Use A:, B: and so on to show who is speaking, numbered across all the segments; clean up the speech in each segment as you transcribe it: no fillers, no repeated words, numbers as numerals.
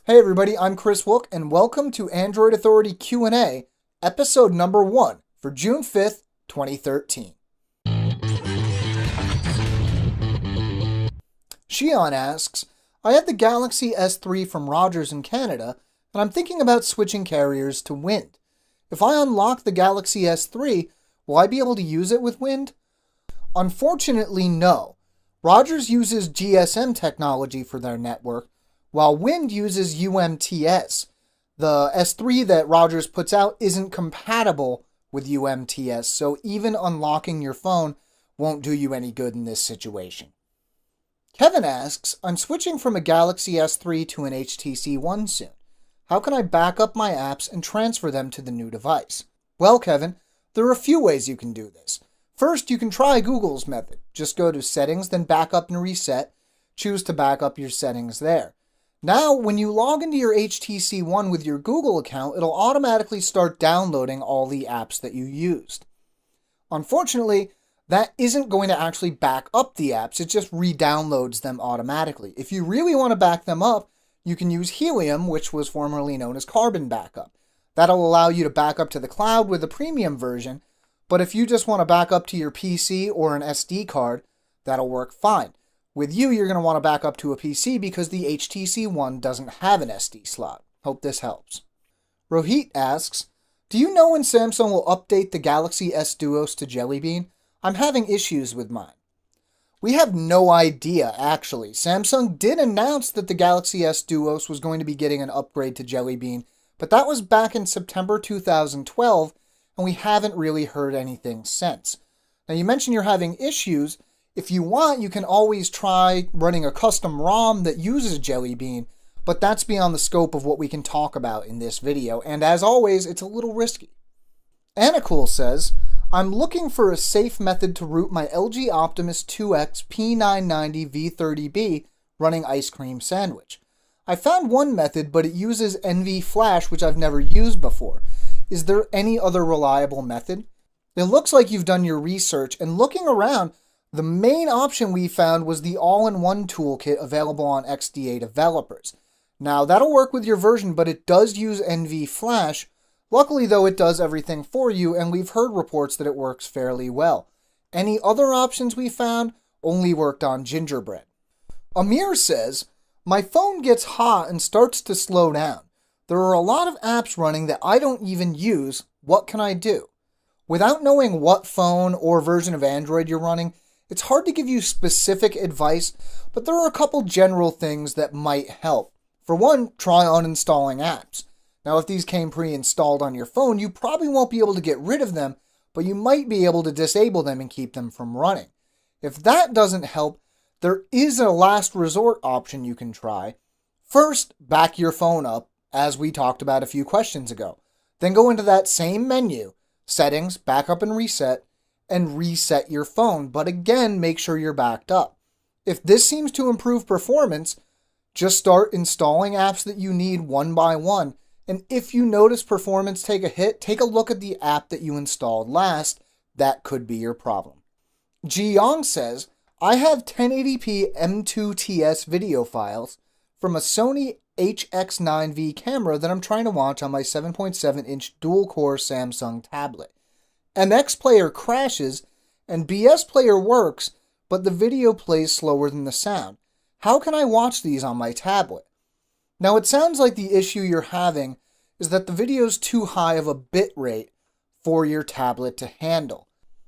A: Hey everybody, I'm Chris Wook, and welcome to Android Authority Q&A, episode number 1 for June 5th, 2013. Shion asks, I have the Galaxy S3 from Rogers in Canada, and I'm thinking about switching carriers to Wind. If I unlock the Galaxy S3, will I be able to use it with Wind? Unfortunately, no. Rogers uses GSM technology for their network, while Wind uses UMTS. The S3 that Rogers puts out isn't compatible with UMTS, so even unlocking your phone won't do you any good in this situation. Kevin asks, I'm switching from a Galaxy S3 to an HTC One soon. How can I back up my apps and transfer them to the new device? Well, Kevin, there are a few ways you can do this. First, you can try Google's method. Just go to Settings, then Backup and Reset. Choose to back up your settings there. Now, when you log into your HTC One with your Google account, it'll automatically start downloading all the apps that you used. Unfortunately, that isn't going to actually back up the apps, it just re-downloads them automatically. If you really want to back them up, you can use Helium, which was formerly known as Carbon Backup. That'll allow you to back up to the cloud with the premium version, but if you just want to back up to your PC or an SD card, that'll work fine. With you, you're going to want to back up to a PC because the HTC One doesn't have an SD slot. Hope this helps. Rohit asks, do you know when Samsung will update the Galaxy S Duos to Jelly Bean? I'm having issues with mine. We have no idea, actually. Samsung did announce that the Galaxy S Duos was going to be getting an upgrade to Jelly Bean, but that was back in September 2012, and we haven't really heard anything since. Now, you mentioned you're having issues. If you want, you can always try running a custom ROM that uses Jelly Bean, but that's beyond the scope of what we can talk about in this video, and as always, it's a little risky. Anacool says, I'm looking for a safe method to root my LG Optimus 2X P990 V30B running Ice Cream Sandwich. I found one method, but it uses NV Flash, which I've never used before. Is there any other reliable method? It looks like you've done your research, and looking around, the main option we found was the all-in-one toolkit available on XDA developers. Now, that'll work with your version, but it does use NV Flash. Luckily, though, it does everything for you, and we've heard reports that it works fairly well. Any other options we found only worked on Gingerbread. Amir says, my phone gets hot and starts to slow down. There are a lot of apps running that I don't even use. What can I do? Without knowing what phone or version of Android you're running, it's hard to give you specific advice, but there are a couple general things that might help. For one, try uninstalling apps. Now, if these came pre-installed on your phone, you probably won't be able to get rid of them, but you might be able to disable them and keep them from running. If that doesn't help, there is a last resort option you can try. First, back your phone up, as we talked about a few questions ago. Then go into that same menu, Settings, Backup and Reset, and reset your phone, but again, make sure you're backed up. If this seems to improve performance, just start installing apps that you need one by one, and if you notice performance take a hit, take a look at the app that you installed last. That could be your problem. Ji Yong says, I have 1080p M2TS video files from a Sony HX9V camera that I'm trying to watch on my 7.7-inch dual-core Samsung tablet. MX Player crashes, and BS Player works, but the video plays slower than the sound. How can I watch these on my tablet? Now, it sounds like the issue you're having is that the video's too high of a bit rate for your tablet to handle.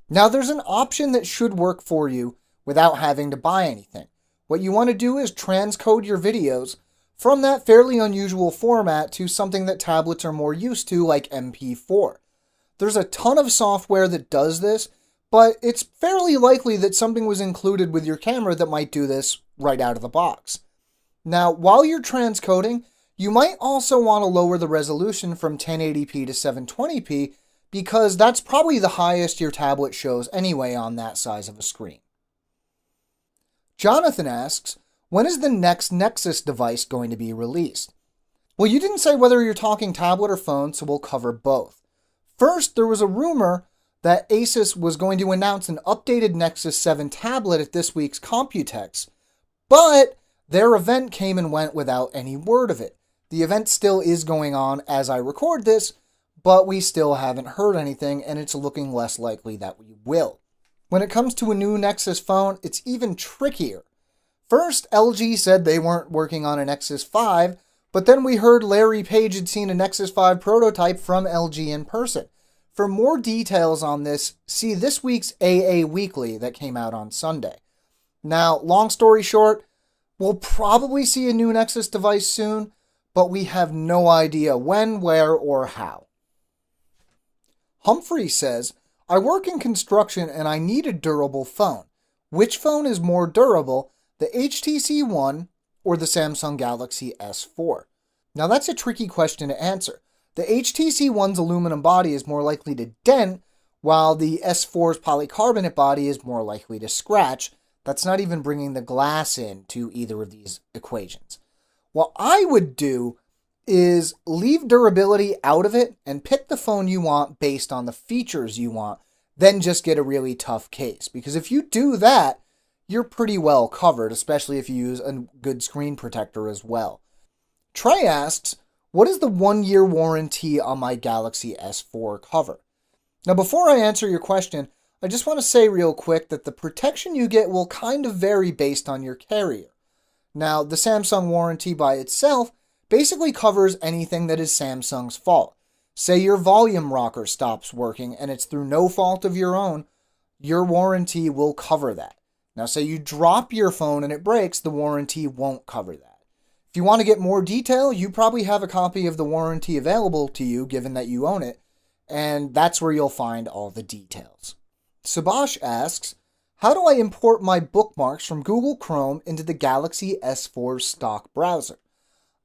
A: Now, there's an option that should work for you without having to buy anything. What you want to do is transcode your videos from that fairly unusual format to something that tablets are more used to, like MP4. There's a ton of software that does this, but it's fairly likely that something was included with your camera that might do this right out of the box. Now, while you're transcoding, you might also want to lower the resolution from 1080p to 720p because that's probably the highest your tablet shows anyway on that size of a screen. Jonathan asks, when is the next Nexus device going to be released? Well, you didn't say whether you're talking tablet or phone, so we'll cover both. First, there was a rumor that Asus was going to announce an updated Nexus 7 tablet at this week's Computex, but their event came and went without any word of it. The event still is going on as I record this, but we still haven't heard anything, and it's looking less likely that we will. When it comes to a new Nexus phone, it's even trickier. First, LG said they weren't working on a Nexus 5, but then we heard Larry Page had seen a Nexus 5 prototype from LG in person. For more details on this, see this week's AA Weekly that came out on Sunday. Now, long story short, we'll probably see a new Nexus device soon, but we have no idea when, where, or how. Humphrey says, I work in construction and I need a durable phone. Which phone is more durable, the HTC One or the Samsung Galaxy S4? Now that's a tricky question to answer. The HTC One's aluminum body is more likely to dent, while the S4's polycarbonate body is more likely to scratch. That's not even bringing the glass in to either of these equations. What I would do is leave durability out of it and pick the phone you want based on the features you want, then just get a really tough case. Because if you do that, you're pretty well covered, especially if you use a good screen protector as well. Trey asks, what is the 1-year warranty on my Galaxy S4 cover? Now, before I answer your question, I just want to say real quick that the protection you get will kind of vary based on your carrier. Now, the Samsung warranty by itself basically covers anything that is Samsung's fault. Say your volume rocker stops working and it's through no fault of your own, your warranty will cover that. Now, say you drop your phone and it breaks, the warranty won't cover that. If you want to get more detail, you probably have a copy of the warranty available to you, given that you own it, and that's where you'll find all the details. Subash asks, how do I import my bookmarks from Google Chrome into the Galaxy S4 stock browser?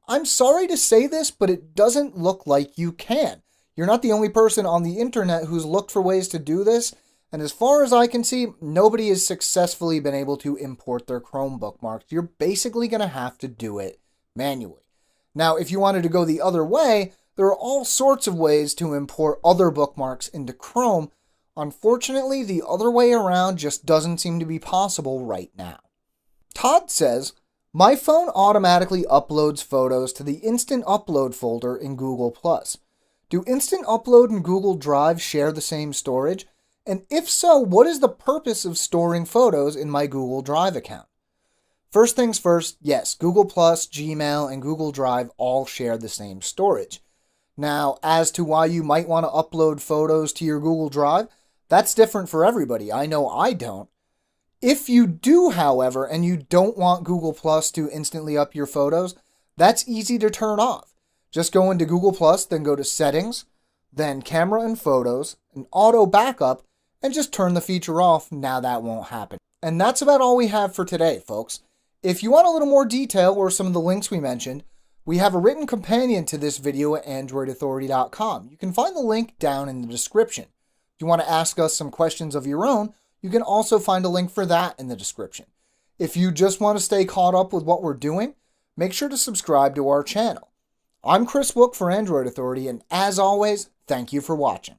A: I'm sorry to say this, but it doesn't look like you can. You're not the only person on the internet who's looked for ways to do this, and as far as I can see, nobody has successfully been able to import their Chrome bookmarks. You're basically going to have to do it manually. Now, if you wanted to go the other way, there are all sorts of ways to import other bookmarks into Chrome. Unfortunately, the other way around just doesn't seem to be possible right now. Todd says, my phone automatically uploads photos to the Instant Upload folder in Google+. Do Instant Upload and Google Drive share the same storage? And if so, what is the purpose of storing photos in my Google Drive account? First things first, yes, Google+, Gmail, and Google Drive all share the same storage. Now, as to why you might want to upload photos to your Google Drive, that's different for everybody. I know I don't. If you do, however, and you don't want Google Plus to instantly up your photos, that's easy to turn off. Just go into Google Plus, then go to Settings, then Camera and Photos, and Auto Backup, and just turn the feature off. Now that won't happen. And that's about all we have for today, folks. If you want a little more detail or some of the links we mentioned, we have a written companion to this video at AndroidAuthority.com. You can find the link down in the description. If you want to ask us some questions of your own, you can also find a link for that in the description. If you just want to stay caught up with what we're doing, make sure to subscribe to our channel. I'm Chris Wook for Android Authority, and as always, thank you for watching.